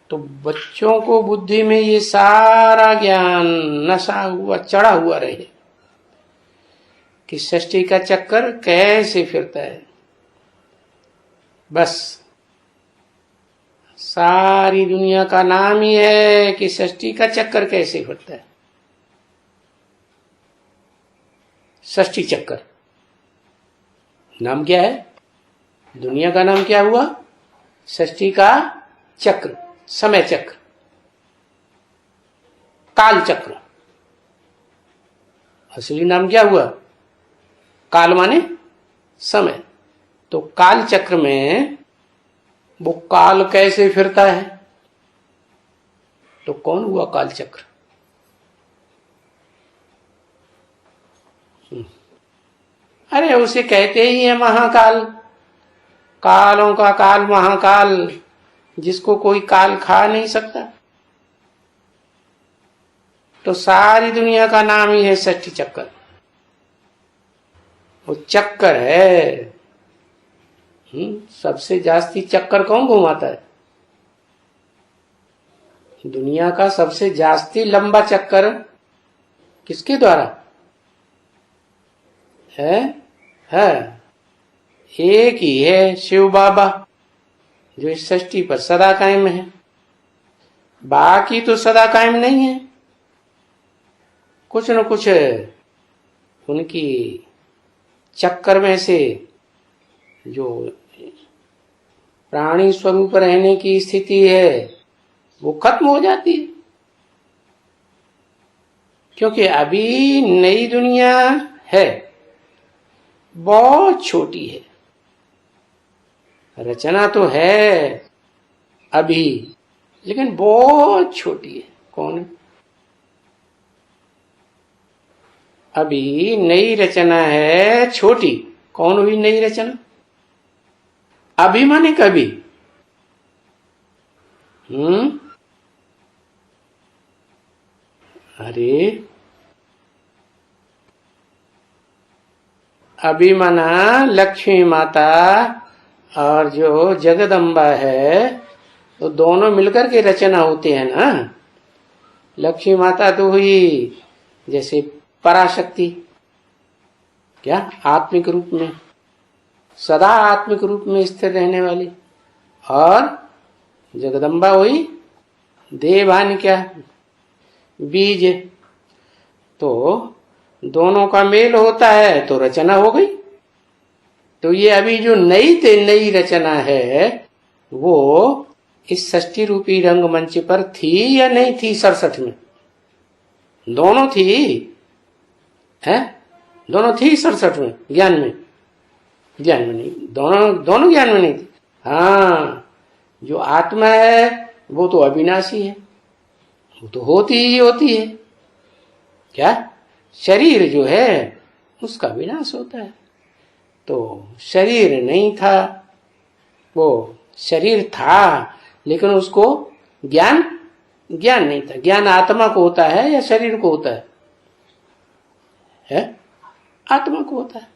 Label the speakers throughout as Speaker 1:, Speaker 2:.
Speaker 1: तो बच्चों को बुद्धि में ये सारा ज्ञान नशा हुआ चढ़ा हुआ रहे कि सृष्टि का चक्कर कैसे फिरता है। बस सारी दुनिया का नाम ही है कि सृष्टि का चक्कर कैसे फिरता है। सृष्टि चक्कर नाम क्या है? दुनिया का नाम क्या हुआ? सृष्टि का चक्र, समय चक्र, काल चक्र। असली नाम क्या हुआ? काल माने समय। तो काल चक्र में वो काल कैसे फिरता है? तो कौन हुआ काल चक्र? अरे उसे कहते ही है महाकाल, कालों का काल महाकाल, जिसको कोई काल खा नहीं सकता। तो सारी दुनिया का नाम ही है सृष्टि चक्कर। वो चक्कर है। सबसे जास्ती चक्कर कौन घुमाता है? दुनिया का सबसे जास्ती लंबा चक्कर किसके द्वारा है? एक ही है, शिव बाबा, जो इस सृष्टि पर सदा कायम है। बाकी तो सदा कायम नहीं है, कुछ न कुछ उनकी चक्कर में से जो प्राणी स्वरूप रहने की स्थिति है वो खत्म हो जाती है। क्योंकि अभी नई दुनिया है, बहुत छोटी है। रचना तो है अभी, लेकिन बहुत छोटी है। कौन? अभी नई रचना है छोटी। कौन हुई नई रचना? अभी माने कभी। अरे अभी माना लक्ष्मी माता और जो जगदम्बा है, तो दोनों मिलकर के रचना होते हैं ना। लक्ष्मी माता तो हुई जैसे पराशक्ति, क्या आत्मिक रूप में, सदा आत्मिक रूप में स्थिर रहने वाली, और जगदम्बा हुई देवान, क्या बीज। तो दोनों का मेल होता है तो रचना हो गई। तो ये अभी जो नई रचना है वो इस षष्ठी रूपी रंगमंच पर थी या नहीं थी? 67 में दोनों थी, है? दोनों थी 67 में। ज्ञान में नहीं, दोनों ज्ञान में नहीं थी। हाँ, जो आत्मा है वो तो अविनाशी है, वो तो होती ही होती है। क्या? शरीर जो है उसका विनाश होता है। तो शरीर नहीं था, वो शरीर था लेकिन उसको ज्ञान नहीं था। ज्ञान आत्मा को होता है या शरीर को होता है? आत्मा को होता है।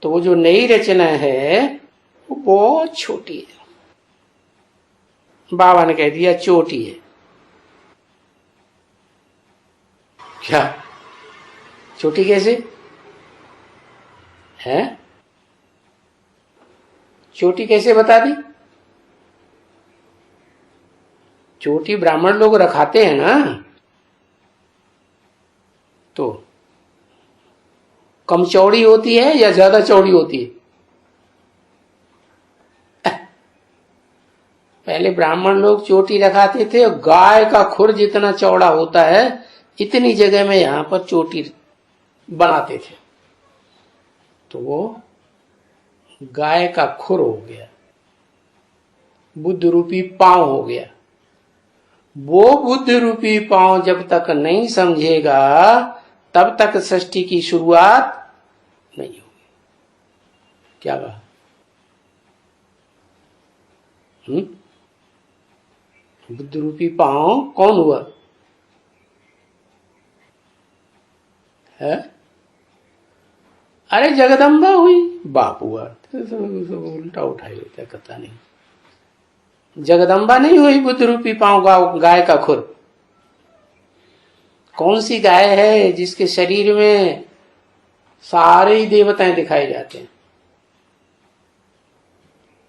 Speaker 1: तो वो जो नई रचना है वो बहुत छोटी है। बाबा ने कह दिया चोटी है। क्या? छोटी कैसे है? चोटी कैसे बता दी? चोटी ब्राह्मण लोग रखाते हैं ना, तो कम चौड़ी होती है या ज्यादा चौड़ी होती है? पहले ब्राह्मण लोग चोटी रखाते थे, गाय का खुर जितना चौड़ा होता है इतनी जगह में यहां पर चोटी बनाते थे। तो वो गाय का खुर हो गया, बुद्ध रूपी पांव हो गया। वो बुद्ध रूपी पांव जब तक नहीं समझेगा तब तक सृष्टि की शुरुआत नहीं होगी। क्या बात? बुद्ध रूपी पांव कौन हुआ है? अरे जगदम्बा हुई, बाप हुआ। तो उल्टा उठाई होता है, पता नहीं। जगदम्बा नहीं हुई बुद्ध रूपी पांव गाय का खुर। कौन सी गाय है जिसके शरीर में सारे ही देवताएं दिखाए जाते हैं?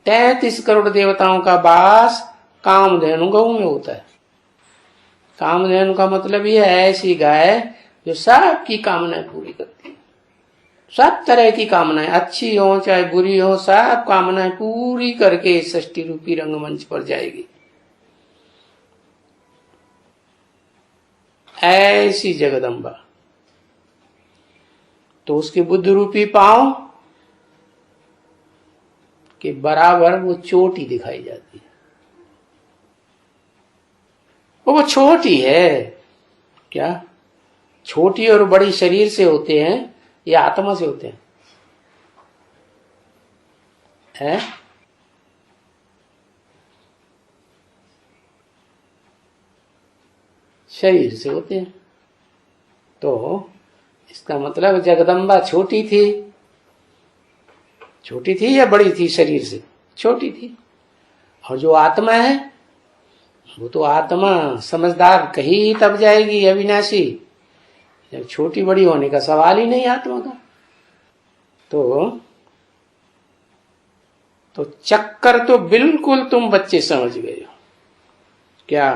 Speaker 1: 33 करोड़ देवताओं का वास कामधेनु गऊ में होता है। कामधेनु का मतलब ये है ऐसी गाय जो सबकी कामनाएं पूरी करती है। सब तरह की कामनाएं, अच्छी हो चाहे बुरी हो, सब कामनाएं पूरी करके षष्ठी रूपी रंगमंच पर जाएगी। ऐसी जगदम्बा। तो उसके बुद्ध रूपी पांव के बराबर वो चोटी दिखाई जाती है। वो छोटी है क्या? छोटी और बड़ी शरीर से होते हैं या आत्मा से होते हैं? है? शरीर से होते हैं। तो इसका मतलब जगदम्बा छोटी थी। छोटी थी या बड़ी थी? शरीर से छोटी थी। और जो आत्मा है वो तो आत्मा समझदार कहीं तब जाएगी अविनाशी, जब छोटी बड़ी होने का सवाल ही नहीं आत्मा का। तो चक्कर तो बिल्कुल तुम बच्चे समझ गए हो क्या?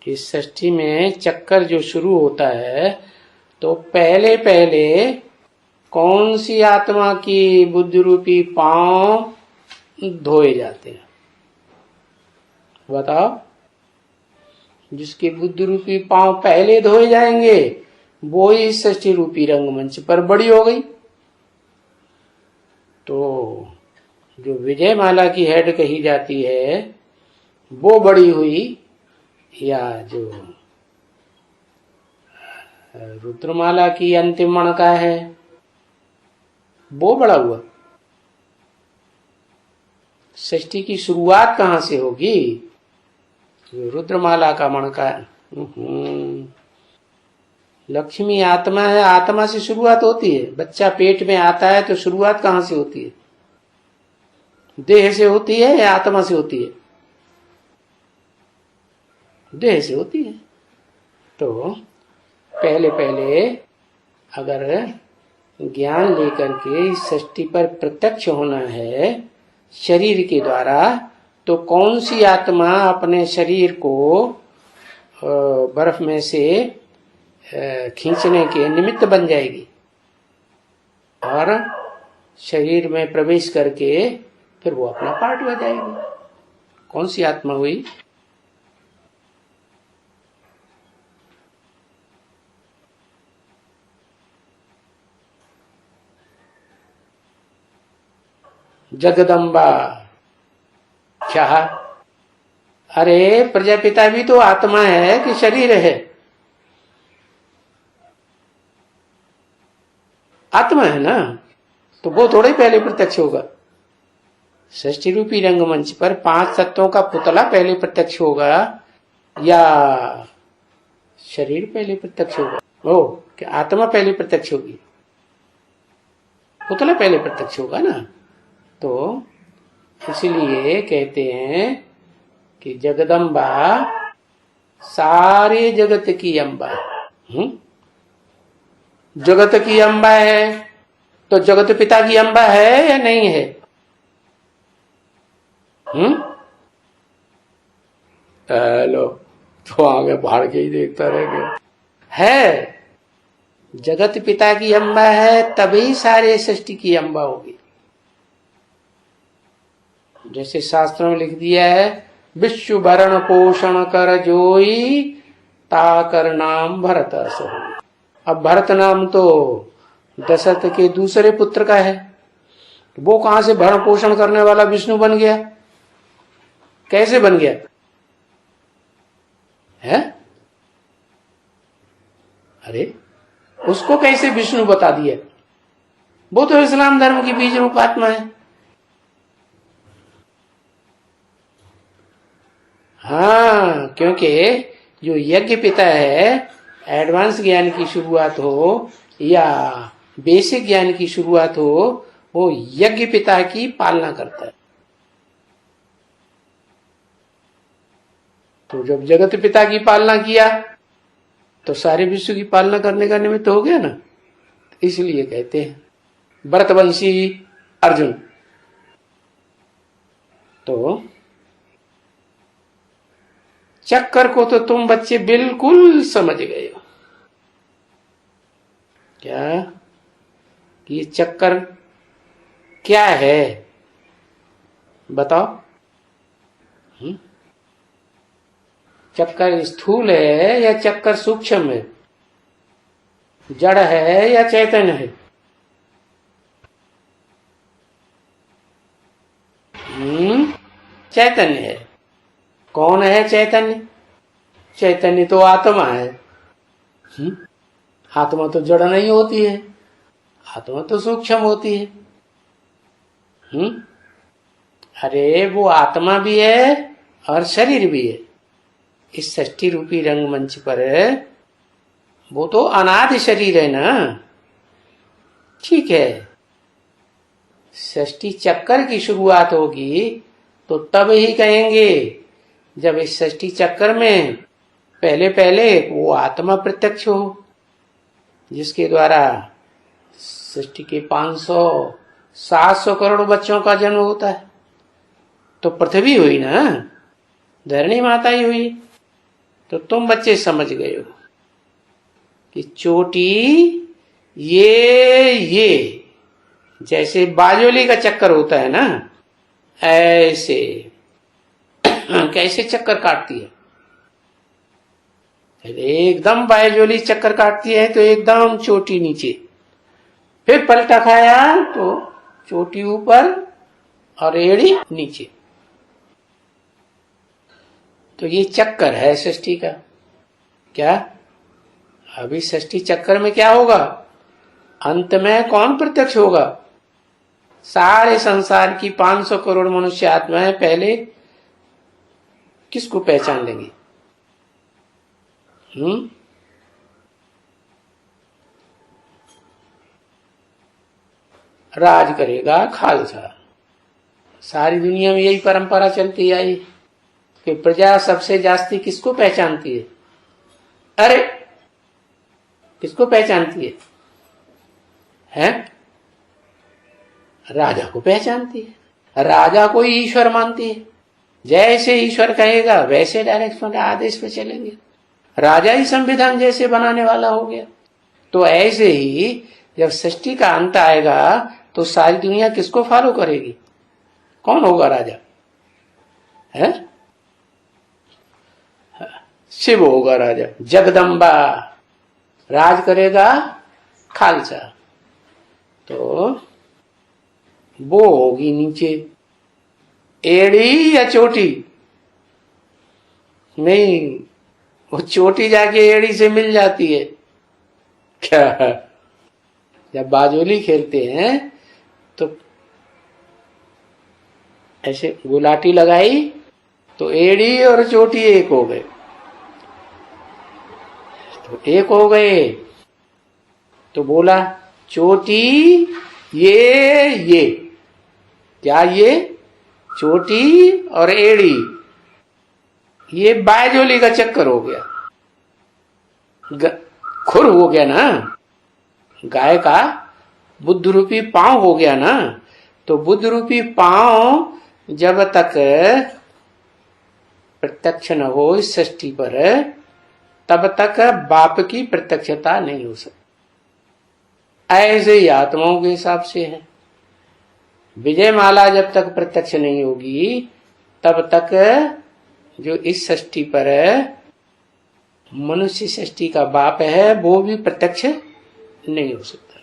Speaker 1: कि षष्ठी में चक्कर जो शुरू होता है तो पहले पहले कौन सी आत्मा की बुद्ध रूपी पांव धोए जाते हैं? बताओ। जिसके बुद्ध रूपी पांव पहले धोए जाएंगे वो ही षष्ठी रूपी रंगमंच पर बड़ी हो गई। तो जो विजय माला की हेड कही जाती है वो बड़ी हुई, या जो रुद्रमाला की अंतिम मणका है वो बड़ा हुआ? षष्ठी की शुरुआत कहां से होगी? रुद्रमाला का मणका। लक्ष्मी आत्मा है, आत्मा से शुरुआत होती है। बच्चा पेट में आता है तो शुरुआत कहां से होती है? देह से होती है या आत्मा से होती है? देह से होती है। तो पहले पहले अगर ज्ञान लेकर के इस षष्ठी पर प्रत्यक्ष होना है शरीर के द्वारा, तो कौन सी आत्मा अपने शरीर को बर्फ में से खींचने के निमित्त बन जाएगी और शरीर में प्रवेश करके फिर वो अपना पार्ट हो जाएगी? कौन सी आत्मा हुई? जगदम्बा। क्या? अरे प्रजापिता भी तो आत्मा है कि शरीर है? आत्मा है ना, तो वो थोड़ा ही पहले प्रत्यक्ष होगा। षष्ठी रूपी रंगमंच पर 5 तत्वों का पुतला पहले प्रत्यक्ष होगा या शरीर पहले प्रत्यक्ष होगा? ओ, क्या आत्मा पहले प्रत्यक्ष होगी? पुतला पहले प्रत्यक्ष होगा ना। तो इसलिए कहते हैं कि जगदम्बा सारे जगत की अम्बा है। जगत की अम्बा है तो जगत पिता की अम्बा है या नहीं है? हेलो, तो आगे भाड़ के ही देखता रह गया। है, जगत पिता की अम्बा है तभी सारे सृष्टि की अम्बा होगी। जैसे शास्त्रों में लिख दिया है, विश्व भरण पोषण कर जोई ताकर नाम भरत असो। अब भरत नाम तो दशरथ के दूसरे पुत्र का है, वो कहां से भरण पोषण करने वाला विष्णु बन गया? कैसे बन गया है? अरे उसको कैसे विष्णु बता दिया? वो तो इस्लाम धर्म की बीज रूप आत्मा है। हाँ, क्योंकि जो यज्ञ पिता है, एडवांस ज्ञान की शुरुआत हो या बेसिक ज्ञान की शुरुआत हो, वो यज्ञ पिता की पालना करता है। तो जब जगत पिता की पालना किया तो सारे विश्व की पालना करने का निमित्त हो गया ना। इसलिए कहते हैं भरतवंशी अर्जुन। तो चक्कर को तो तुम बच्चे बिल्कुल समझ गए हो। क्या कि ये चक्कर क्या है बताओ। चक्कर स्थूल है या चक्कर सूक्ष्म है, जड़ है या चैतन्य है? चैतन्य है। कौन है चैतन्य? चैतन्य तो आत्मा है। आत्मा तो जड़ नहीं होती है, आत्मा तो सूक्ष्म होती है। अरे वो आत्मा भी है और शरीर भी है। इस सृष्टि रूपी रंगमंच पर वो तो अनादि शरीर है ना। ठीक है, सृष्टि चक्कर की शुरुआत होगी तो तब ही कहेंगे जब इस सृष्टि चक्कर में पहले पहले वो आत्मा प्रत्यक्ष हो, जिसके द्वारा सृष्टि के 500-700 करोड़ बच्चों का जन्म होता है। तो पृथ्वी हुई ना, धरणी माता ही हुई। तो तुम बच्चे समझ गए हो कि चोटी ये जैसे बाजोली का चक्कर होता है ना, ऐसे कैसे चक्कर काटती है। एकदम बाजोली चक्कर काटती है तो एकदम चोटी नीचे, फिर पलटा खाया तो चोटी ऊपर और एड़ी नीचे। तो ये चक्कर है सृष्टि का। क्या अभी सृष्टि चक्कर में क्या होगा? अंत में कौन प्रत्यक्ष होगा? सारे संसार की 500 करोड़ मनुष्य आत्माएं पहले किसको पहचान लेंगी? राज करेगा खालसा। सारी दुनिया में यही परंपरा चलती आई कि प्रजा सबसे जास्ती किसको पहचानती है? अरे किसको पहचानती है? हैं? राजा को पहचानती है। राजा को ही ईश्वर मानती है। जैसे ईश्वर कहेगा वैसे डायरेक्शन आदेश पे चलेंगे। राजा ही संविधान जैसे बनाने वाला हो गया। तो ऐसे ही जब सृष्टि का अंत आएगा तो सारी दुनिया किसको फॉलो करेगी? कौन होगा राजा? है शिव होगा राजा, जगदम्बा। राज करेगा खालसा। तो वो होगी नीचे एड़ी या चोटी? नहीं, वो चोटी जाके एड़ी से मिल जाती है। क्या जब बाजोली खेलते हैं तो ऐसे गुलाटी लगाई तो एड़ी और चोटी एक हो गए। तो एक हो गए तो बोला चोटी ये क्या? ये चोटी और एड़ी ये बाजोली का चक्कर हो गया। खुर हो गया ना, गाय का बुद्ध रूपी पांव हो गया ना। तो बुद्ध रूपी पांव जब तक प्रत्यक्ष न हो इस सृष्टि पर, तब तक बाप की प्रत्यक्षता नहीं हो सकती। ऐसे ही आत्माओं के हिसाब से है। विजय माला जब तक प्रत्यक्ष नहीं होगी तब तक जो इस सृष्टि पर मनुष्य सृष्टि का बाप है वो भी प्रत्यक्ष नहीं हो सकता।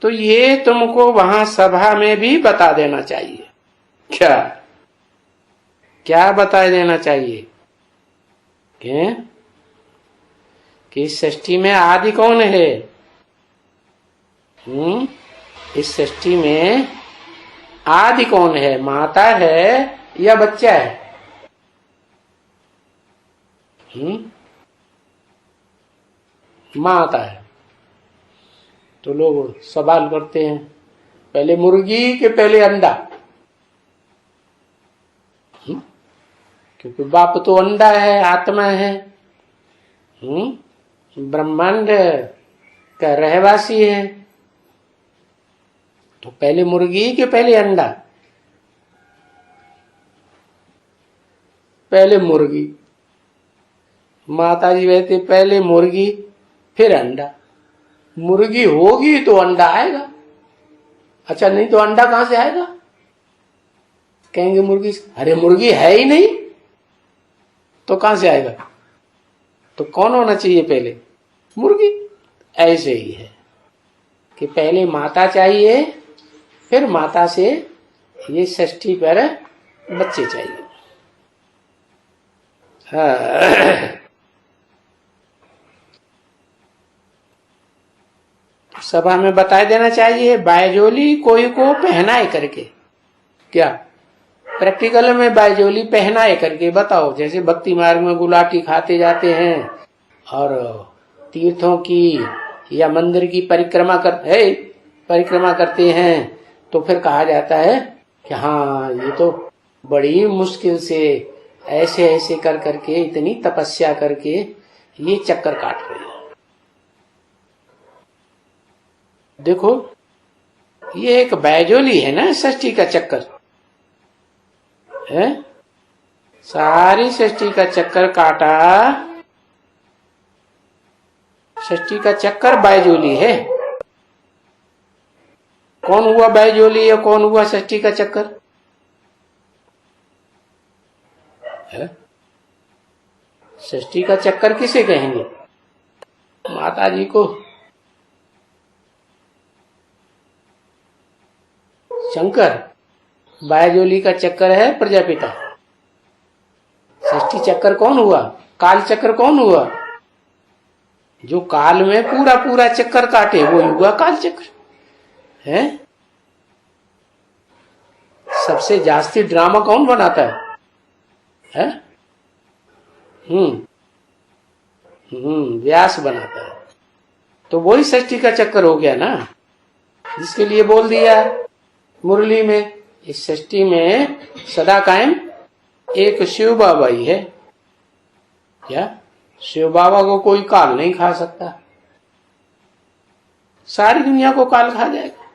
Speaker 1: तो ये तुमको वहां सभा में भी बता देना चाहिए। क्या बता देना चाहिए? कि इस सृष्टि में आदि कौन है? इस सृष्टि में आदि कौन है? माता है या बच्चा है? माता है। तो लोग सवाल करते हैं पहले मुर्गी के पहले अंडा? क्योंकि बाप तो अंडा है, आत्मा है, ब्रह्मांड का रहवासी है। तो पहले मुर्गी कि पहले अंडा? पहले मुर्गी। माता जी कहते पहले मुर्गी फिर अंडा। मुर्गी होगी तो अंडा आएगा। अच्छा, नहीं तो अंडा कहां से आएगा? कहेंगे मुर्गी, अरे मुर्गी है ही नहीं तो कहां से आएगा? तो कौन होना चाहिए पहले? मुर्गी। ऐसे ही है कि पहले माता चाहिए, फिर माता से ये षष्ठी पर बच्चे चाहिए। हाँ। सभा में बता देना चाहिए, बायजोली कोई को पहनाए करके। क्या प्रैक्टिकल में बायजोली पहनाए करके बताओ। जैसे भक्ति मार्ग में गुलाटी खाते जाते हैं और तीर्थों की या मंदिर की परिक्रमा करते हैं, तो फिर कहा जाता है कि हाँ ये तो बड़ी मुश्किल से ऐसे ऐसे कर करके, इतनी तपस्या करके ये चक्कर काट रहे हैं। देखो ये एक बैजोली है ना, षष्ठी का चक्कर है। सारी षष्ठी का चक्कर काटा, षष्ठी का चक्कर बैजोली है। कौन हुआ बैजोली या कौन हुआ षष्ठी का चक्कर है? षष्ठी का चक्कर किसे कहेंगे? माता जी को। शंकर। बायजोली का चक्कर है प्रजापिता। षष्ठी चक्कर कौन हुआ? काल चक्र कौन हुआ? जो काल में पूरा पूरा चक्कर काटे वो हुआ काल चक्र है। सबसे जास्ती ड्रामा कौन बनाता है? व्यास बनाता है। तो वही षष्ठी का चक्कर हो गया ना, जिसके लिए बोल दिया मुरली में। इस षष्ठी में सदा कायम एक शिव बाबा ही है। क्या शिव बाबा को कोई काल नहीं खा सकता? सारी दुनिया को काल खा जाएगा।